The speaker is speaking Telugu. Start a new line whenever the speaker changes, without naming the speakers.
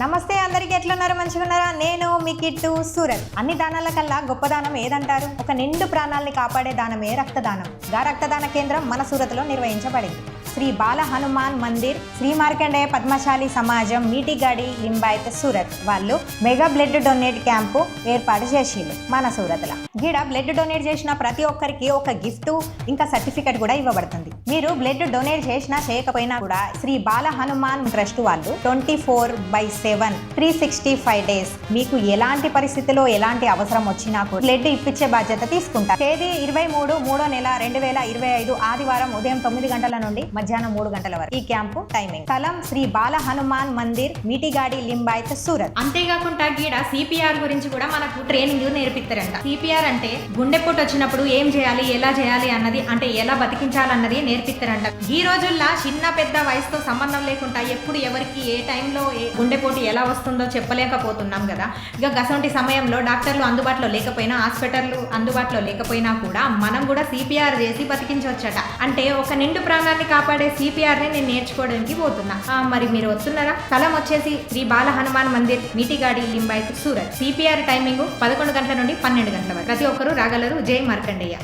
నమస్తే అందరికి ఎట్లున్నారు మంచిగా ఉన్నారా? నేను మీ కిట్టు సూరత్. అన్ని దానాల కల్లా గొప్ప దానం ఏదంటారు? ఒక నిండు ప్రాణాలని కాపాడే దానమే రక్తదానం. గా రక్తదాన కేంద్రం మన సూరత్లో నిర్వహించబడింది. శ్రీ బాల హనుమాన్ మందిర్, శ్రీ మార్కండేయ పద్మశాలి సమాజం, మీటిగాడి లింబాయత్ సూరత్ వాళ్ళు మెగా బ్లడ్ డొనేట్ క్యాంపు ఏర్పాటు చేసిళ్ళు మన సూరత్లో. గీడ బ్లడ్ డొనేట్ చేసిన ప్రతి ఒక్కరికి ఒక గిఫ్ట్ ఇంకా సర్టిఫికెట్ కూడా ఇవ్వబడుతుంది. మీరు బ్లడ్ డొనేట్ చేసినా చేయకపోయినా కూడా శ్రీ బాల హనుమాన్ ట్రస్ట్ వాళ్ళు 24/7 365 days మీకు ఎలాంటి పరిస్థితిలో ఎలాంటి అవసరం వచ్చినా కూడా బ్లడ్ ఇప్పించే బాధ్యత తీసుకుంటారు. తేదీ 23/3/2025 ఆదివారం ఉదయం 9 గంటల నుండి మధ్యాహ్నం 3 గంటల వరకు ఈ క్యాంపు టైమింగ్. స్థలం శ్రీ బాల హనుమాన్ మందిర్, మీటిగాడి లింబాయత్ సూరత్.
అంతేకాకుండా గీడ సిపిఆర్ గురించి కూడా మనకు ట్రైనింగ్ నేర్పిస్తారంట. సిపిఆర్ అంటే గుండెపోటు వచ్చినప్పుడు ఏం చేయాలి, ఎలా చేయాలి అన్నది, అంటే ఎలా బతికించాలన్నది నేర్పిస్తారంట. ఈ రోజుల్లో చిన్న పెద్ద వయసుతో సంబంధం లేకుండా ఎప్పుడు ఎవరికి ఏ టైంలో గుండెపోటు ఎలా వస్తుందో చెప్పలేకపోతున్నాం కదా. ఇక గసంటి సమయంలో డాక్టర్లు అందుబాటులో లేకపోయినా, హాస్పిటల్లు అందుబాటులో లేకపోయినా కూడా మనం కూడా సిపిఆర్ చేసి బతికించవచ్చట. అంటే ఒక నిండు ప్రాణాన్ని కాపాడే సిపిఆర్ ని నేను నేర్చుకోవడానికి పోతున్నా. మరి మీరు వస్తున్నారా? స్థలం వచ్చేసి శ్రీ బాల హనుమాన్ మందిర్, మీటిగాడి లింబాయత్ సూరత్. సిపిఆర్ టైమింగ్ 11 గంటల నుండి 12 గంటల వరకు. ప్రతి ఒక్కరూ రాగలరు. జై మార్కండేయ.